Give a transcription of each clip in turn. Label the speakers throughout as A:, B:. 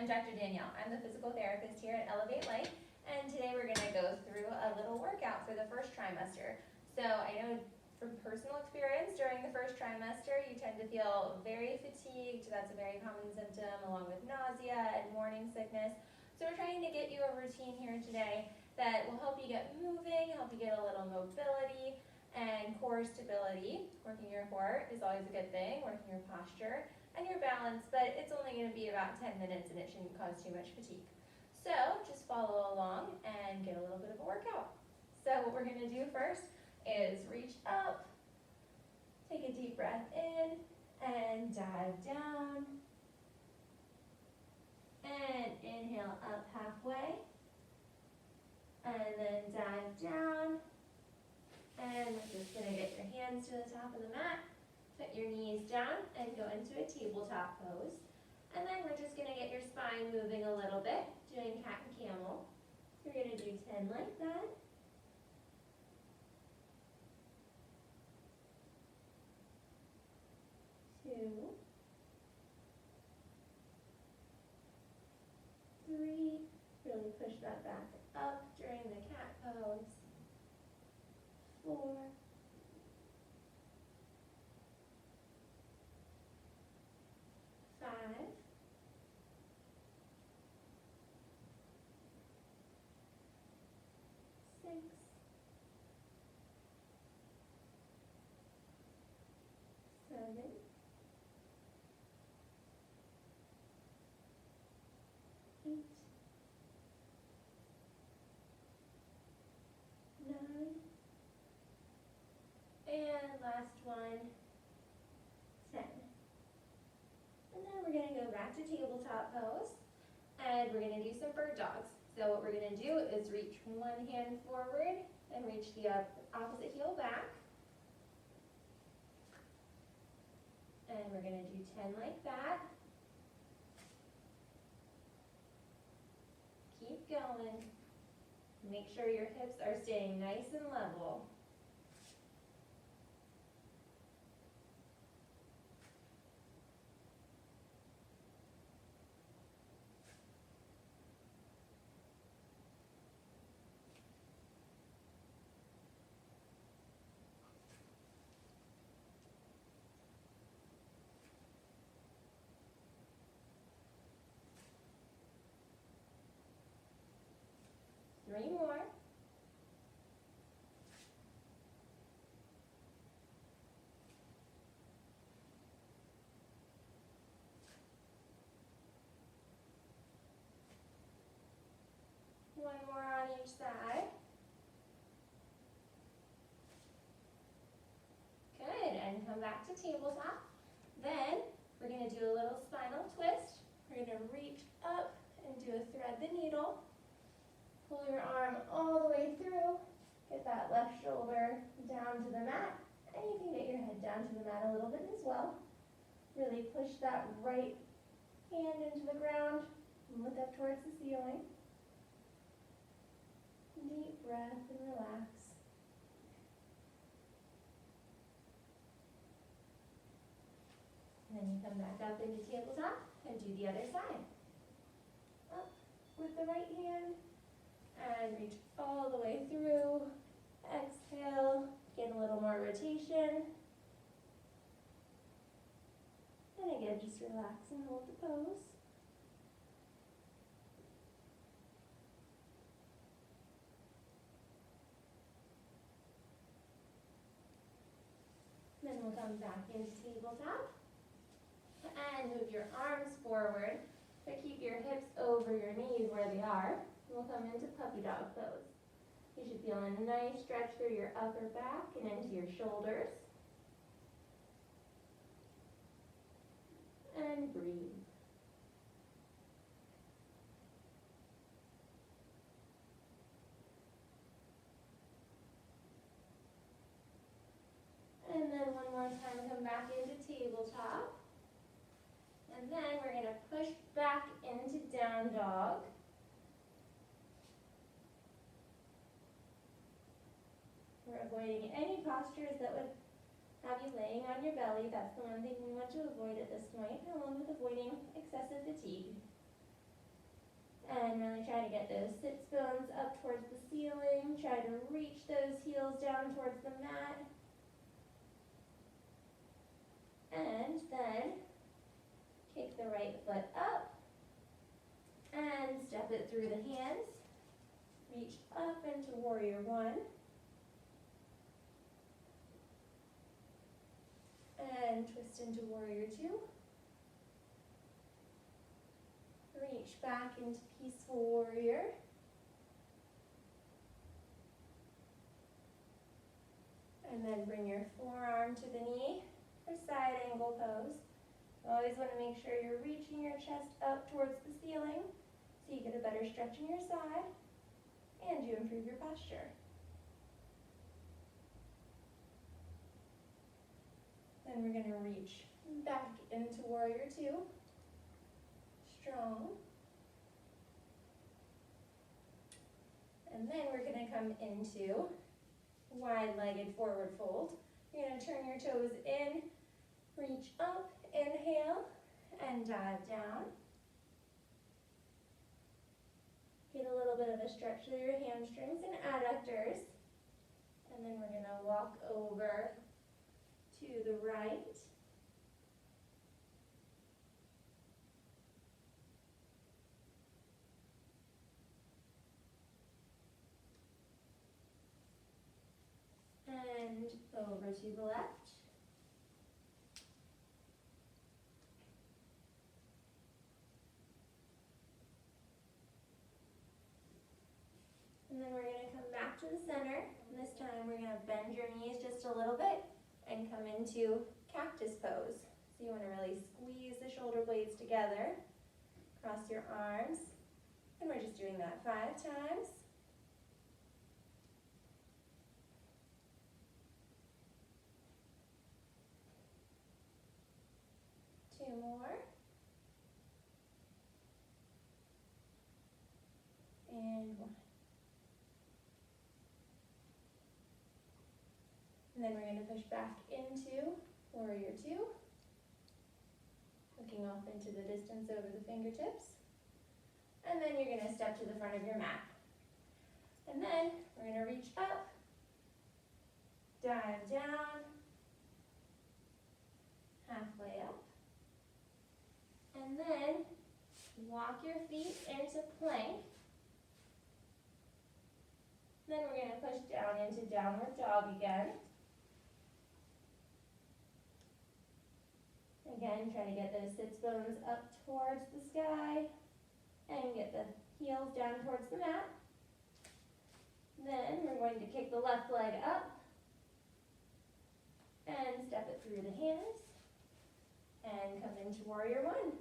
A: I'm Dr. Danielle. I'm the physical therapist here at Elevate Life, and today we're going to go through a little workout for the first trimester. So I know from personal experience during the first trimester, you tend to feel very fatigued. That's a very common symptom, along with nausea and morning sickness. So we're trying to get you a routine here today that will help you get moving, help you get a little mobility and core stability. Working your core is always a good thing, working your posture and your balance, but it's only going to be about 10 minutes and it shouldn't cause too much fatigue. So just follow along and get a little bit of a workout. So what we're going to do first is reach up, take a deep breath in, and dive down, and inhale up halfway, and then dive down, and we're just going to get your hands to the top of the mat. Put your knees down and go into a tabletop pose. And then we're just going to get your spine moving a little bit, doing cat and camel. You're going to do 10 like that. Two. 3. Really push that back up during the cat pose. 4. 5. 6. 7. 8. 9. And last one, 10. And then we're going to go back to tabletop pose, and we're going to do some bird dogs. So what we're going to do is reach one hand forward and reach the opposite heel back. And we're going to do 10 like that. Keep going. Make sure your hips are staying nice and level. Three more. One more on each side. Good, and come back to tabletop. Then we're going to do a little spinal twist. We're going to reach up and do a thread the needle. Pull your arm all the way through. Get that left shoulder down to the mat. And you can get your head down to the mat a little bit as well. Really push that right hand into the ground and look up towards the ceiling. Deep breath and relax. And then you come back up into tabletop and do the other side. Up with the right hand and reach all the way through. Exhale, get a little more rotation. And again, just relax and hold the pose. Then we'll come back into tabletop and move your arms forward, but keep your hips over your knees where they are. We'll come into puppy dog pose. You should feel a nice stretch through your upper back and into your shoulders. And breathe. And then one more time, come back into tabletop. And then we're going to push back into down dog. We're avoiding any postures that would have you laying on your belly. That's the one thing we want to avoid at this point, along with avoiding excessive fatigue. And really try to get those sits bones up towards the ceiling. Try to reach those heels down towards the mat. And then kick the right foot up and step it through the hands. Reach up into warrior one. And twist into warrior two. Reach back into peaceful warrior. And then bring your forearm to the knee for side angle pose. You always want to make sure you're reaching your chest up towards the ceiling so you get a better stretch in your side and you improve your posture. Then we're going to reach back into warrior two. Strong. And then we're going to come into wide-legged forward fold. You're going to turn your toes in, reach up, inhale, and dive down. Get a little bit of a stretch through your hamstrings and adductors. And then we're going to walk over to the right. And over to the left. And then we're going to come back to the center. And this time we're going to bend your knees just a little bit and come into cactus pose. So you want to really squeeze the shoulder blades together. Cross your arms. And we're just doing that 5 times. Two more. And 1. And then we're going to push back into warrior two. Looking off into the distance over the fingertips. And then you're going to step to the front of your mat. And then we're going to reach up, dive down, halfway up. And then walk your feet into plank. Then we're going to push down into downward dog again. Again, try to get those sits bones up towards the sky and get the heels down towards the mat. Then we're going to kick the left leg up and step it through the hands and come into warrior one.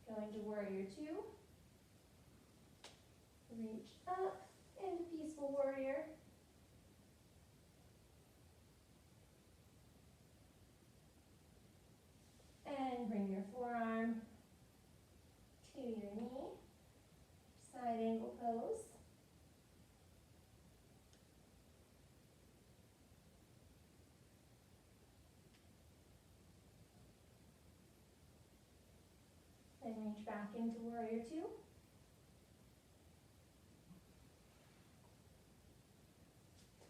A: Going to warrior two. Reach up into peaceful warrior. And bring your forearm to your knee, side angle pose. Then reach back into warrior two.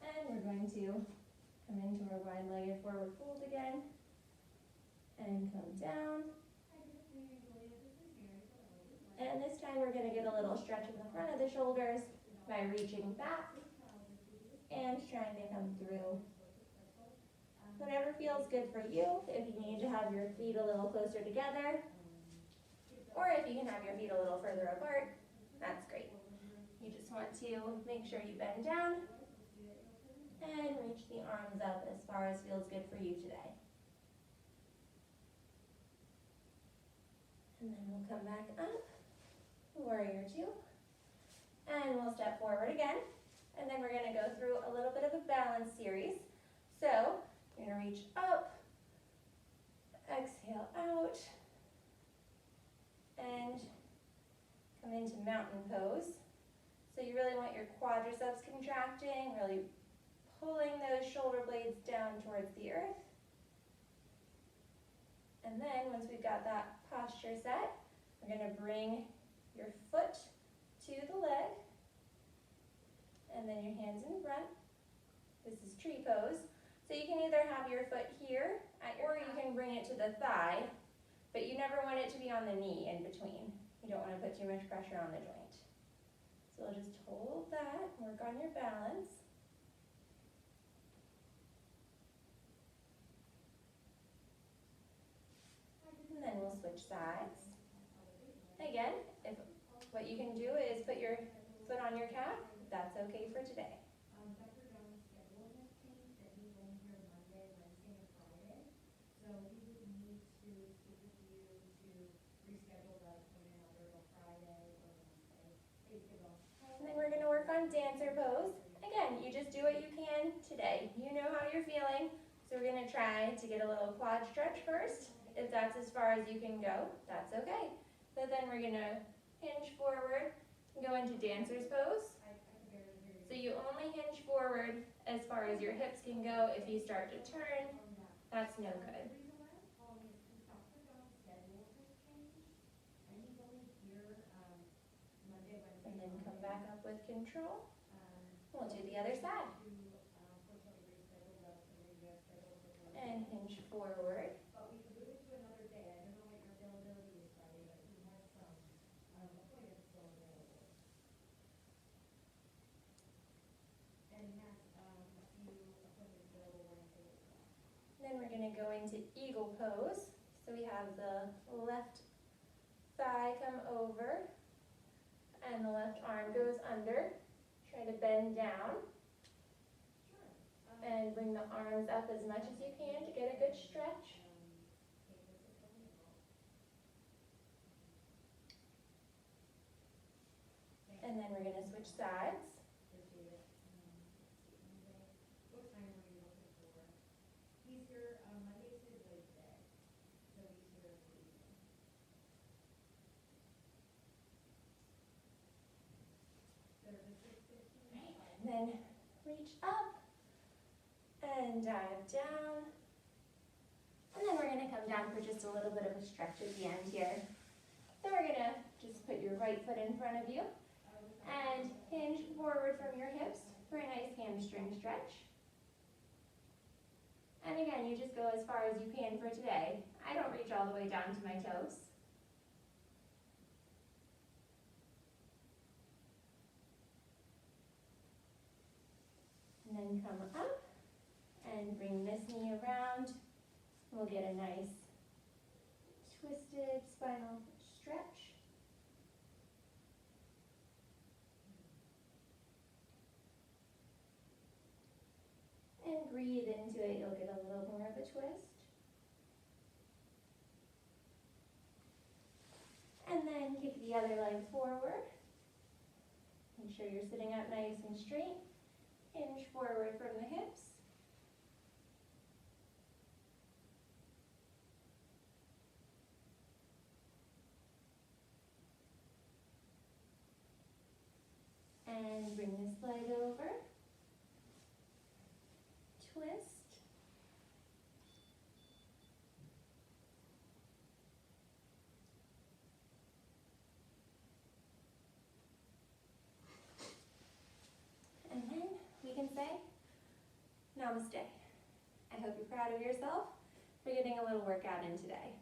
A: And we're going to come into our wide-legged forward fold again. And come down. And this time we're going to get a little stretch in the front of the shoulders by reaching back and trying to come through. Whatever feels good for you. If you need to have your feet a little closer together, or if you can have your feet a little further apart, that's great. You just want to make sure you bend down and reach the arms up as far as feels good for you today. And then we'll come back up, warrior two, and we'll step forward again. And then we're going to go through a little bit of a balance series. So you're going to reach up, exhale out, and come into mountain pose. So you really want your quadriceps contracting, really pulling those shoulder blades down towards the earth. And then once we've got that posture set, we're going to bring your foot to the leg, and then your hands in front. This is tree pose. So you can either have your foot here, or you can bring it to the thigh, but you never want it to be on the knee in between. You don't want to put too much pressure on the joint. So we'll just hold that, work on your balance. And then we'll switch sides. Again, what you can do is put your foot on your calf. That's okay for today.
B: Dr. John's schedule has changed, that he's only here Monday, Wednesday, and Friday. So he would need to speak with you to reschedule that appointment either till Friday or Wednesday.
A: And then we're going to work on dancer pose. Again, you just do what you can today. You know how you're feeling. So we're going to try to get a little quad stretch first. If that's as far as you can go, that's okay. So then we're going to hinge forward and go into dancer's pose. So you only hinge forward as far as your hips can go. If you start to turn, that's no good. And then come back up with control. We'll do the other side. And hinge forward. Then we're going to go into eagle pose. So we have the left thigh come over and the left arm goes under. Try to bend down and bring the arms up as much as you can to get a good stretch. And then we're going to switch sides. Then reach up and dive down. And then we're going to come down for just a little bit of a stretch at the end here. So we're going to just put your right foot in front of you and hinge forward from your hips for a nice hamstring stretch. And again, you just go as far as you can for today. I don't reach all the way down to my toes. And then come up and bring this knee around. We'll get a nice twisted spinal stretch. And breathe into it, you'll get a little more of a twist. And then kick the other leg forward. Make sure you're sitting up nice and straight. Hinge forward from the hips. And bring this leg over. Twist. And then we can say, Namaste. I hope you're proud of yourself for getting a little workout in today.